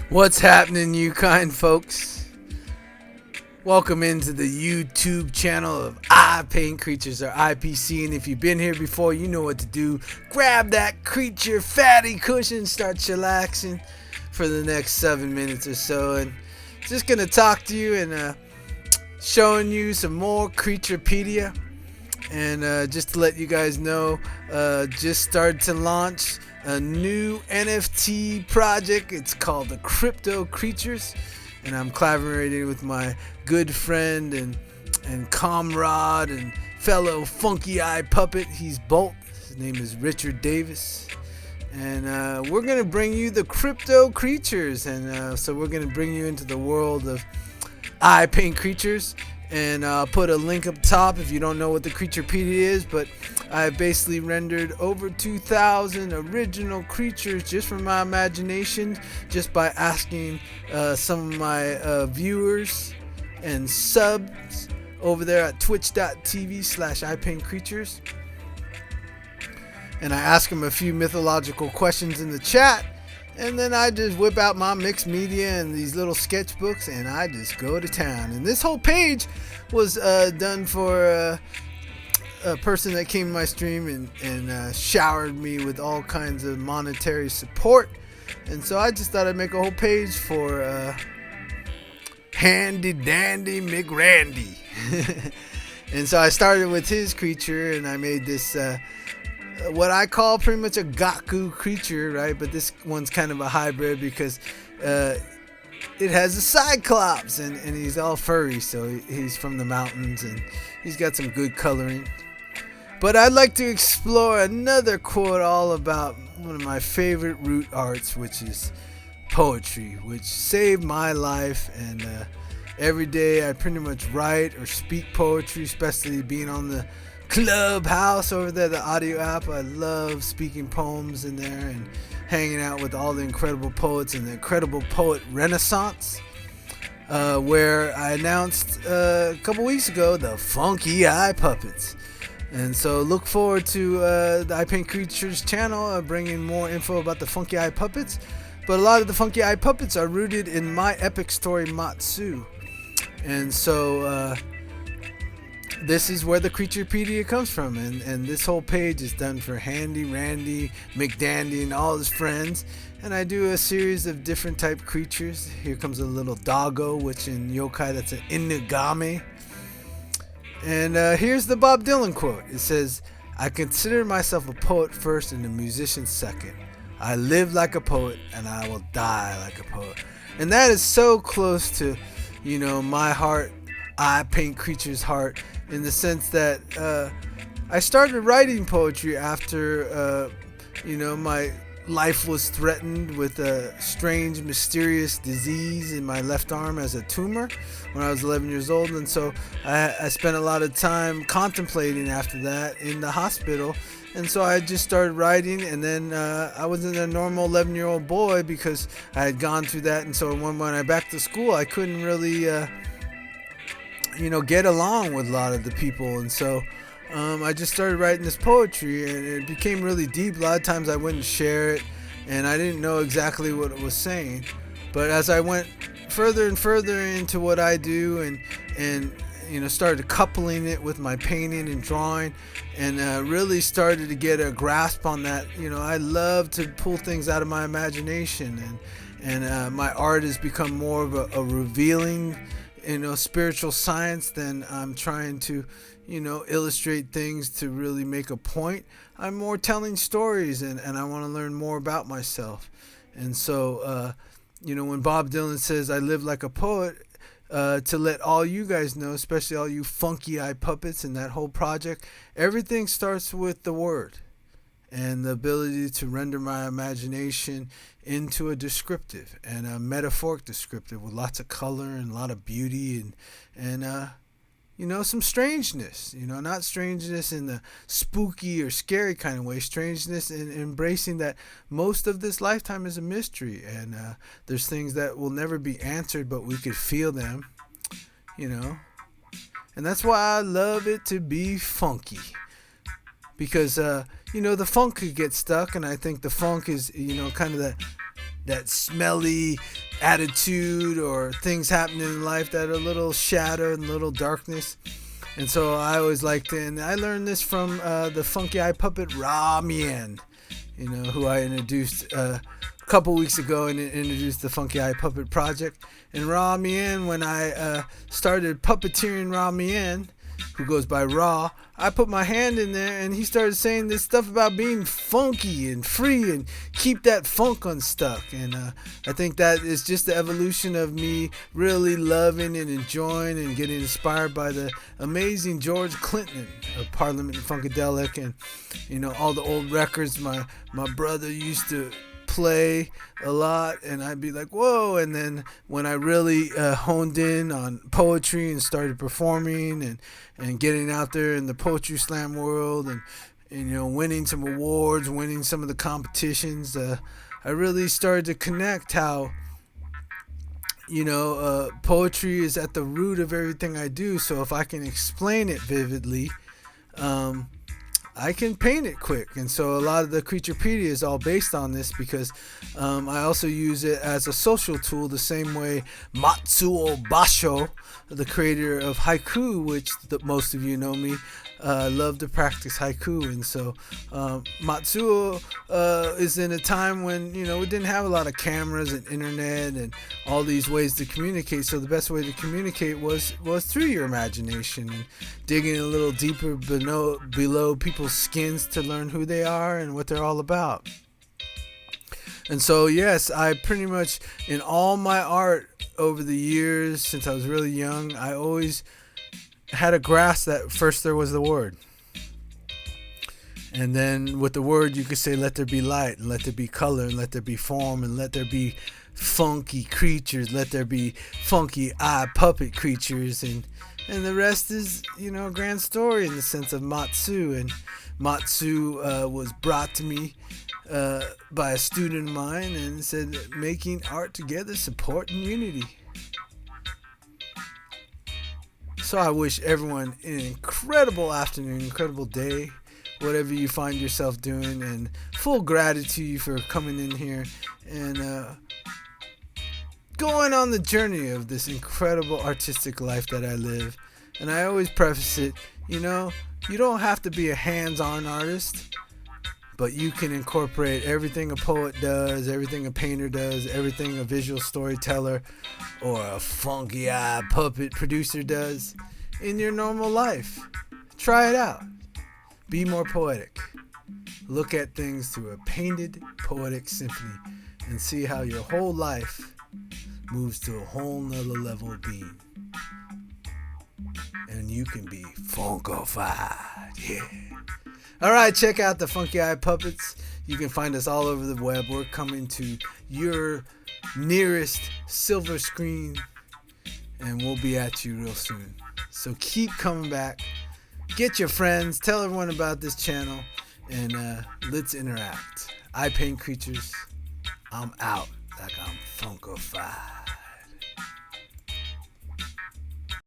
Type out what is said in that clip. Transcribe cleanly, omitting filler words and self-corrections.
What's happening, you kind folks? Welcome into the YouTube channel of Ipaintcreatures, or IPC, and if you've been here before, you know what to do. Grab that creature fatty cushion, start chillaxing for the next 7 minutes or so, and just gonna talk to you and showing you some more creaturpedia. And just to let you guys know, just started to launch a new NFT project. It's called the Crypto Creatures, and I'm collaborating with my good friend and comrade and fellow funky eye puppet. He's Bolt. His name is Richard Davis, and we're gonna bring you the Crypto Creatures, and so we're gonna bring you into the world of Ipaintcreatures. And I'll put a link up top if you don't know what the creaturepedia is, but I basically rendered over 2,000 original creatures just from my imagination, just by asking some of my viewers and subs over there at twitch.tv/ipaintcreatures. And I ask them a few mythological questions in the chat, and then I just whip out my mixed media and these little sketchbooks, and I just go to town. And this whole page was done for a person that came to my stream and showered me with all kinds of monetary support. And so I just thought I'd make a whole page for Handy Dandy McRandy. And so I started with his creature, and I made this what I call pretty much a Gaku creature, right? But this one's kind of a hybrid because it has a cyclops, and he's all furry, so he's from the mountains, and he's got some good coloring. But I'd like to explore another quote all about one of my favorite root arts, which is poetry, which saved my life. And every day I pretty much write or speak poetry, especially being on the Clubhouse over there, the audio app. I love speaking poems in there and hanging out with all the incredible poets and the incredible poet renaissance, where I announced a couple weeks ago the Funky Eye Puppets. And so look forward to the Ipaintcreatures channel bringing more info about the Funky Eye Puppets. But a lot of the Funky Eye Puppets are rooted in my epic story MATSU. And so this is where the creaturepedia comes from, and this whole page is done for Handy Randy McDandy and all his friends. And I do a series of different type creatures. Here comes a little doggo, which in yokai that's an inugame. And here's the Bob Dylan quote. It says, "I consider myself a poet first and a musician second. I live like a poet and I will die like a poet." And that is so close to, you know, my heart, Ipaintcreatures' heart, in the sense that I started writing poetry after my life was threatened with a strange, mysterious disease in my left arm as a tumor when I was 11 years old. And so I spent a lot of time contemplating after that in the hospital. And so I just started writing, and then I wasn't a normal 11-year-old boy because I had gone through that. And so when I back to school, I couldn't really get along with a lot of the people. And so I just started writing this poetry, and it became really deep. A lot of times I wouldn't share it, and I didn't know exactly what it was saying. But as I went further and further into what I do, and started coupling it with my painting and drawing, and really started to get a grasp on that. I love to pull things out of my imagination, and my art has become more of a revealing spiritual science than I'm trying to illustrate things to really make a point. I'm more telling stories, and I want to learn more about myself. And so when Bob Dylan says I live like a poet, to let all you guys know, especially all you funky eye puppets and that whole project, everything starts with the word and the ability to render my imagination into a descriptive and a metaphoric descriptive with lots of color and a lot of beauty and some strangeness, not strangeness in the spooky or scary kind of way, strangeness in embracing that most of this lifetime is a mystery, and there's things that will never be answered, but we could feel them, and that's why I love it to be funky. Because the funk could get stuck, and I think the funk is kind of that that smelly attitude or things happening in life that are a little shadow and a little darkness. And so I always liked it. And I learned this from the funky eye puppet Ra Mien, who I introduced a couple weeks ago and introduced the Funky Eye Puppet Project. And Ra Mien, when I started puppeteering Ra Mien, who goes by Ra, I put my hand in there and he started saying this stuff about being funky and free and keep that funk unstuck. And I think that is just the evolution of me really loving and enjoying and getting inspired by the amazing George Clinton of Parliament and Funkadelic, and all the old records my brother used to play a lot, and I'd be like, whoa. And then when I really honed in on poetry and started performing and getting out there in the poetry slam world and winning some awards, winning some of the competitions, I really started to connect how poetry is at the root of everything I do. So if I can explain it vividly, I can paint it quick. And so a lot of the creaturpedia is all based on this, because I also use it as a social tool the same way MATSU Basho, the creator of haiku, which most of you know me, love to practice haiku. And so Matsuo is in a time when we didn't have a lot of cameras and internet and all these ways to communicate. So the best way to communicate was through your imagination and digging a little deeper below people's skins to learn who they are and what they're all about. And so yes, I pretty much, in all my art over the years since I was really young, I always had a grasp that first there was the word, and then with the word you could say let there be light, and let there be color, and let there be form, and let there be funky creatures, let there be funky eye puppet creatures, and the rest is a grand story in the sense of MATSU. And MATSU was brought to me by a student of mine and said, making art together, support and unity. So I wish everyone an incredible afternoon, incredible day, whatever you find yourself doing, and full gratitude for coming in here and going on the journey of this incredible artistic life that I live. And I always preface it, you don't have to be a hands-on artist, but you can incorporate everything a poet does, everything a painter does, everything a visual storyteller or a funky eye puppet producer does in your normal life. Try it out. Be more poetic. Look at things through a painted poetic symphony and see how your whole life moves to a whole nother level of being. And you can be funkified. Yeah. Alright, check out the Funky Eye Puppets. You can find us all over the web. We're coming to your nearest silver screen, and we'll be at you real soon. So keep coming back. Get your friends. Tell everyone about this channel, and let's interact. I Paint Creatures. I'm out like I'm funkified.